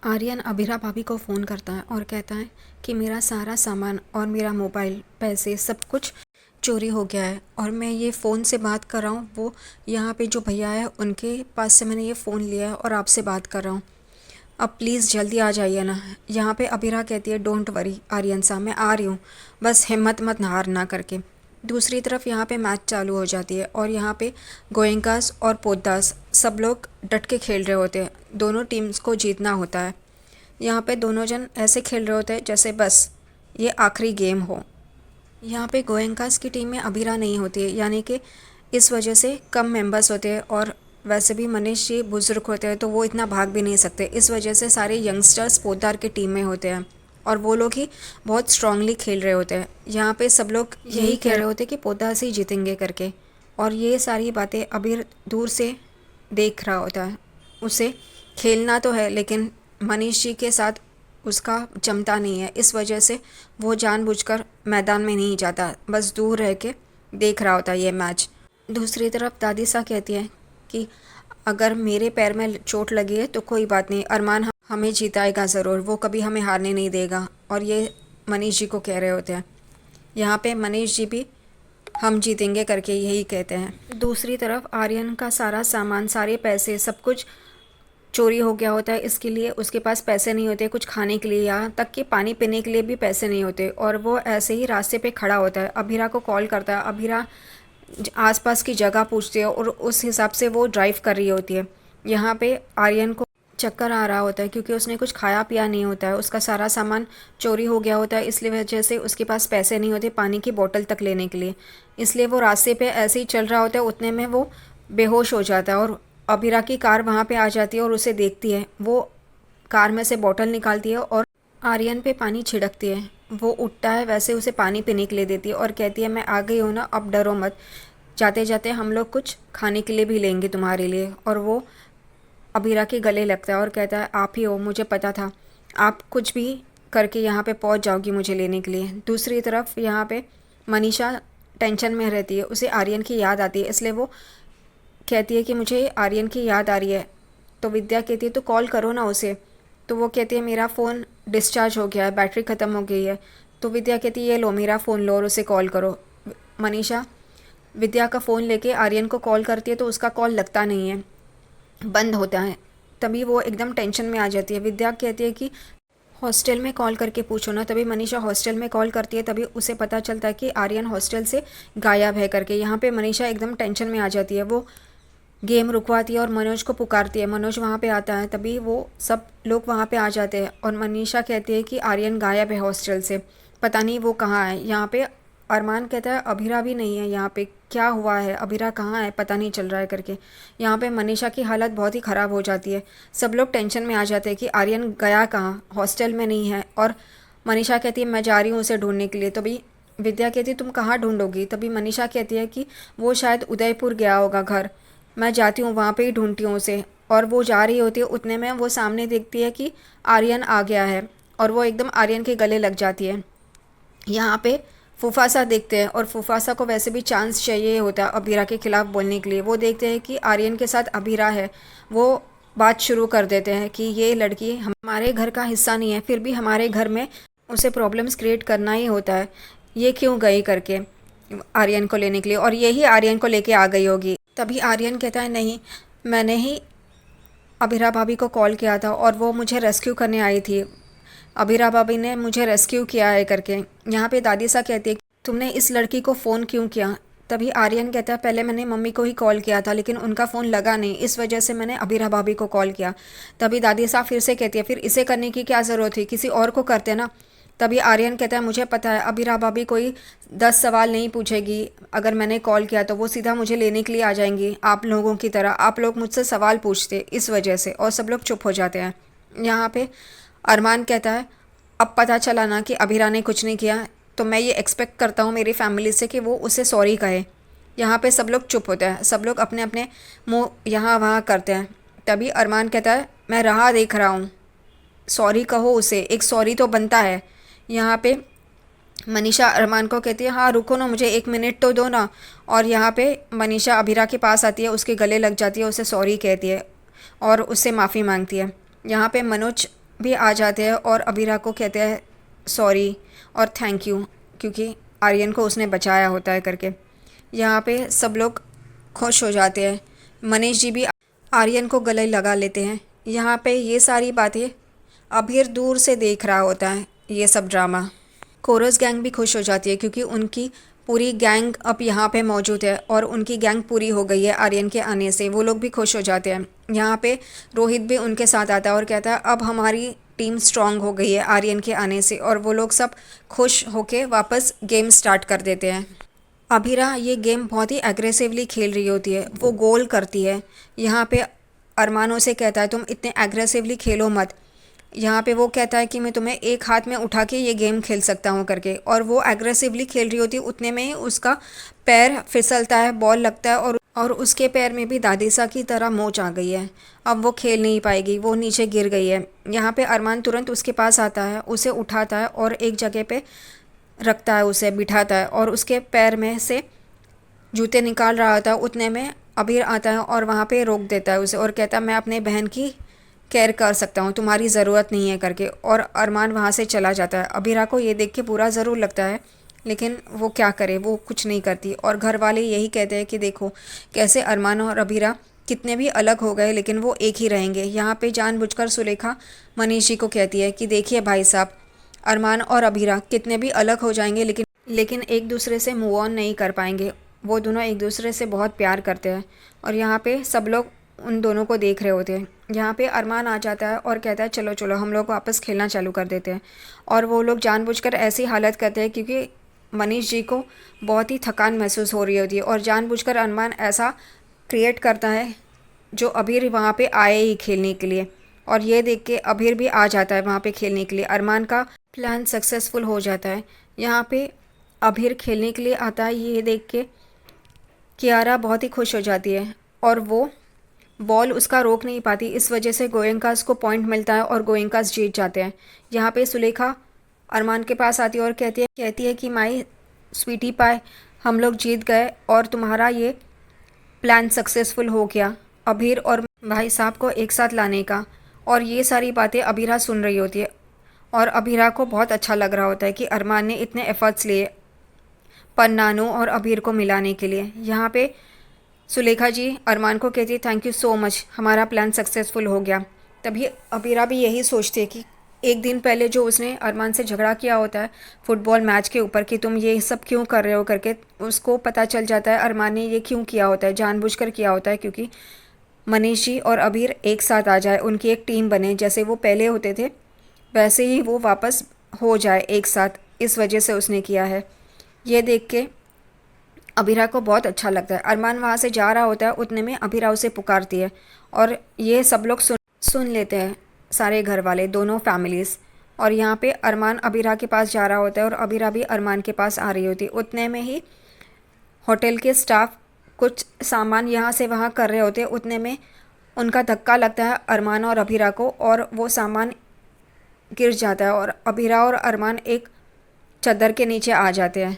आर्यन अभिरा भाभी को फ़ोन करता है और कहता है कि मेरा सारा सामान और मेरा मोबाइल, पैसे सब कुछ चोरी हो गया है और मैं ये फ़ोन से बात कर रहा हूँ। वो यहाँ पे जो भैया है उनके पास से मैंने ये फ़ोन लिया है और आपसे बात कर रहा हूँ। अब प्लीज़ जल्दी आ जाइए ना। यहाँ पे अभिरा कहती है डोंट वरी आर्यन साहब, मैं आ रही हूँ, बस हिम्मत मत हारना करके। दूसरी तरफ यहाँ पे मैच चालू हो जाती है और यहाँ पे गोयंकास और पोद्दास सब लोग डट के खेल रहे होते हैं। दोनों टीम्स को जीतना होता है। यहाँ पे दोनों जन ऐसे खेल रहे होते हैं जैसे बस ये आखिरी गेम हो। यहाँ पे गोयंकास की टीम में अभिरा नहीं होती है, यानी कि इस वजह से कम मेंबर्स होते हैं और वैसे भी मनीष जी बुजुर्ग होते हैं तो वो इतना भाग भी नहीं सकते। इस वजह से सारे यंगस्टर्स पोद्दार की टीम में होते हैं और वो लोग ही बहुत स्ट्रांगली खेल रहे होते हैं। यहाँ पे सब लोग यही कह रहे होते हैं कि पोद्दार से ही जीतेंगे करके, और ये सारी बातें अबीर दूर से देख रहा होता है। उसे खेलना तो है लेकिन मनीष जी के साथ उसका जमता नहीं है, इस वजह से वो जानबूझकर मैदान में नहीं जाता, बस दूर रह के देख रहा होता है ये मैच। दूसरी तरफ दादी सा कहती है कि अगर मेरे पैर में चोट लगी है तो कोई बात नहीं, अरमान हमें जिताएगा ज़रूर, वो कभी हमें हारने नहीं देगा। और ये मनीष जी को कह रहे होते हैं। यहाँ पे मनीष जी भी हम जीतेंगे करके यही कहते हैं। दूसरी तरफ आर्यन का सारा सामान, सारे पैसे सब कुछ चोरी हो गया होता है। इसके लिए उसके पास पैसे नहीं होते कुछ खाने के लिए, यहाँ तक कि पानी पीने के लिए भी पैसे नहीं होते, और वो ऐसे ही रास्ते पे खड़ा होता है। अभिरा को कॉल करता है। अभिरा आसपास की जगह पूछती है और उस हिसाब से वो ड्राइव कर रही होती है। यहाँ पे आर्यन को चक्कर आ रहा होता है क्योंकि उसने कुछ खाया पिया नहीं होता है। उसका सारा सामान चोरी हो गया होता है, इसलिए वजह से उसके पास पैसे नहीं होते पानी की बोतल तक लेने के लिए। इसलिए वो रास्ते पे ऐसे ही चल रहा होता है, उतने में वो बेहोश हो जाता है और अभिरा की कार वहाँ पे आ जाती है और उसे देखती है। वो कार में से बोतल निकालती है और आर्यन पे पानी छिड़कती है। वो उठता है, वैसे उसे पानी पीने के लिए देती है और कहती है मैं आ गई हूँ ना, अब डरो मत, जाते जाते हम लोग कुछ खाने के लिए भी लेंगे तुम्हारे लिए। और वो अबीरा के गले लगता है और कहता है आप ही हो, मुझे पता था आप कुछ भी करके यहाँ पे पहुँच जाओगी मुझे लेने के लिए। दूसरी तरफ यहाँ पे मनीषा टेंशन में रहती है, उसे आर्यन की याद आती है, इसलिए वो कहती है कि मुझे आर्यन की याद आ रही है। तो विद्या कहती है तो कॉल करो ना उसे। तो वो कहती है मेरा फ़ोन डिस्चार्ज हो गया है, बैटरी ख़त्म हो गई है। तो विद्या कहती है ये लो मेरा फ़ोन लो और उसे कॉल करो। मनीषा विद्या का फ़ोन लेके आर्यन को कॉल करती है तो उसका कॉल लगता नहीं है, बंद होता है। तभी वो एकदम टेंशन में आ जाती है। विद्या कहती है कि हॉस्टल में कॉल करके पूछो ना। तभी मनीषा हॉस्टल में कॉल करती है, तभी उसे पता चलता है कि आर्यन हॉस्टल से गायब है करके। यहाँ पे मनीषा एकदम टेंशन में आ जाती है। वो गेम रुकवाती है और मनोज को पुकारती है। मनोज वहाँ पे आता है, तभी वो सब लोग वहाँ पे आ जाते हैं और मनीषा कहती है कि आर्यन गायब है हॉस्टल से, पता नहीं वो कहाँ है। यहाँ पे अरमान कहता है अभिरा भी नहीं है यहाँ पे, क्या हुआ है, अभिरा कहाँ है, पता नहीं चल रहा है करके। यहाँ पे मनीषा की हालत बहुत ही ख़राब हो जाती है। सब लोग टेंशन में आ जाते हैं कि आर्यन गया कहाँ, हॉस्टल में नहीं है। और मनीषा कहती है मैं जा रही हूँ उसे ढूंढने के लिए। तभी विद्या कहती है तुम कहाँ ढूंढोगी। तभी मनीषा कहती है कि वो शायद उदयपुर गया होगा घर, मैं जाती हूँ वहाँ पे ही ढूंढती हूँ उसे। और वो जा रही होती है, उतने में वो सामने देखती है कि आर्यन आ गया है और वो एकदम आर्यन के गले लग जाती है। यहाँ पे फुफासा देखते हैं और फुफासा को वैसे भी चांस चाहिए होता है अबीरा के खिलाफ बोलने के लिए। वो देखते हैं कि आर्यन के साथ अबीरा है, वो बात शुरू कर देते हैं कि ये लड़की हमारे घर का हिस्सा नहीं है, फिर भी हमारे घर में उसे प्रॉब्लम्स क्रिएट करना ही होता है, ये क्यों गई करके आर्यन को लेने के लिए, और यही आर्यन को लेके आ गई होगी। तभी आर्यन कहता है नहीं, मैंने ही अभिरा भाभी को कॉल किया था और वो मुझे रेस्क्यू करने आई थी, अभिरा भाभी ने मुझे रेस्क्यू किया है करके। यहाँ पे दादी सा कहती है तुमने इस लड़की को फ़ोन क्यों किया। तभी आर्यन कहता है पहले मैंने मम्मी को ही कॉल किया था लेकिन उनका फ़ोन लगा नहीं, इस वजह से मैंने अभिरा भाभी को कॉल किया। तभी दादी साहब फिर से कहती है फिर इसे करने की क्या ज़रूरत थी, किसी और को करते ना। तभी आर्यन कहता है मुझे पता है अभिरा भाभी कोई 10 सवाल नहीं पूछेगी, अगर मैंने कॉल किया तो वो सीधा मुझे लेने के लिए आ जाएंगी, आप लोगों की तरह आप लोग मुझसे सवाल पूछते इस वजह से। और सब लोग चुप हो जाते हैं। यहाँ पे अरमान कहता है अब पता चला ना कि अभिरा ने कुछ नहीं किया, तो मैं ये एक्सपेक्ट करता हूँ मेरी फैमिली से कि वो उसे सॉरी कहे। यहाँ पे सब लोग चुप होते हैं, सब लोग अपने अपने मुंह यहाँ वहाँ करते हैं। तभी अरमान कहता है मैं राह देख रहा हूँ, सॉरी कहो उसे, एक सॉरी तो बनता है। यहाँ पे मनीषा अरमान को कहती है हाँ रुको ना, मुझे 1 मिनट तो दो ना। और यहाँ पे मनीषा अभिरा के पास आती है, उसके गले लग जाती है, उसे सॉरी कहती है और उससे माफ़ी मांगती है। यहाँ पे मनोज भी आ जाते हैं और अबीरा को कहते हैं सॉरी और थैंक यू, क्योंकि आर्यन को उसने बचाया होता है करके। यहाँ पे सब लोग खुश हो जाते हैं। मनीष जी भी आर्यन को गले लगा लेते हैं। यहाँ पे ये सारी बातें अबीर दूर से देख रहा होता है, ये सब ड्रामा। कोरस गैंग भी खुश हो जाती है क्योंकि उनकी पूरी गैंग अब यहाँ पे मौजूद है और उनकी गैंग पूरी हो गई है आर्यन के आने से। वो लोग भी खुश हो जाते हैं। यहाँ पे रोहित भी उनके साथ आता है और कहता है अब हमारी टीम स्ट्रांग हो गई है आर्यन के आने से, और वो लोग सब खुश होके वापस गेम स्टार्ट कर देते हैं। अभीरा ये गेम बहुत ही एग्रेसिवली खेल रही होती है, वो गोल करती है। यहाँ पे अरमान उसे कहता है तुम इतने एग्रेसिवली खेलो मत। यहाँ पे वो कहता है कि मैं तुम्हें एक हाथ में उठा के ये गेम खेल सकता हूँ करके, और वो एग्रेसिवली खेल रही होती है। उतने में ही उसका पैर फिसलता है, बॉल लगता है और उसके पैर में भी दादीसा की तरह मोच आ गई है। अब वो खेल नहीं पाएगी, वो नीचे गिर गई है। यहाँ पे अरमान तुरंत उसके पास आता है, उसे उठाता है और एक जगह पे रखता है, उसे बिठाता है और उसके पैर में से जूते निकाल रहा होता है। उतने में अबीर आता है और वहाँ पे रोक देता है उसे और कहता है मैं अपने बहन की केयर कर सकता हूँ, तुम्हारी ज़रूरत नहीं है करके, और अरमान वहाँ से चला जाता है। अबीरा को ये देख के बुरा ज़रूर लगता है, लेकिन वो क्या करे, वो कुछ नहीं करती। और घर वाले यही कहते हैं कि देखो कैसे अरमान और अबीरा कितने भी अलग हो गए लेकिन वो एक ही रहेंगे। यहाँ पे जानबूझकर सुलेखा मनीष जी को कहती है कि देखिए भाई साहब, अरमान और अबीरा कितने भी अलग हो जाएंगे लेकिन एक दूसरे से मूव ऑन नहीं कर पाएंगे। वो दोनों एक दूसरे से बहुत प्यार करते हैं और यहाँ पे सब लोग उन दोनों को देख रहे होते हैं। यहाँ पे अरमान आ जाता है और कहता है चलो चलो हम लोग वापस खेलना चालू कर देते हैं। और वो लोग जानबूझकर ऐसी हालत करते हैं क्योंकि मनीष जी को बहुत ही थकान महसूस हो रही होती है, और जानबूझकर अरमान ऐसा क्रिएट करता है जो अबीर वहाँ पे आए ही खेलने के लिए, और ये देख के अबीर भी आ जाता है वहाँ पे खेलने के लिए। अरमान का प्लान सक्सेसफुल हो जाता है। यहाँ पे अबीर खेलने के लिए आता है, ये देख के कियारा बहुत ही खुश हो जाती है और वो बॉल उसका रोक नहीं पाती। इस वजह से गोयंकास को पॉइंट मिलता है और गोयंकास जीत जाते हैं। यहाँ पे सुलेखा अरमान के पास आती है और कहती है कि माई स्वीटी पाए, हम लोग जीत गए और तुम्हारा ये प्लान सक्सेसफुल हो गया अबीर और भाई साहब को एक साथ लाने का। और ये सारी बातें अबीरा सुन रही होती है और अबीरा को बहुत अच्छा लग रहा होता है कि अरमान ने इतने एफर्ट्स लिए पन्नानू और अबीर को मिलाने के लिए। यहाँ पे सुलेखा जी अरमान को कहती है थैंक यू सो मच, हमारा प्लान सक्सेसफुल हो गया। तभी अबीरा भी यही सोचती है कि एक दिन पहले जो उसने अरमान से झगड़ा किया होता है फुटबॉल मैच के ऊपर कि तुम ये सब क्यों कर रहे हो करके, उसको पता चल जाता है अरमान ने ये क्यों किया होता है, जानबूझकर किया होता है क्योंकि मनीष जी और अबीर एक साथ आ जाए, उनकी एक टीम बने, जैसे वो पहले होते थे वैसे ही वो वापस हो जाए एक साथ, इस वजह से उसने किया है। ये देख के अबीरा को बहुत अच्छा लगता है। अरमान वहाँ से जा रहा होता है, उतने में अबीरा उसे पुकारती है और ये सब लोग सुन लेते हैं, सारे घर वाले, दोनों फैमिलीज़। और यहाँ पे अरमान अबीरा के पास जा रहा होता है और अबीरा भी अरमान के पास आ रही होती है। उतने में ही होटल के स्टाफ कुछ सामान यहाँ से वहाँ कर रहे होते हैं। उतने में उनका धक्का लगता है अरमान और अबीरा को और वो सामान गिर जाता है और अबीरा और अरमान एक चादर के नीचे आ जाते हैं।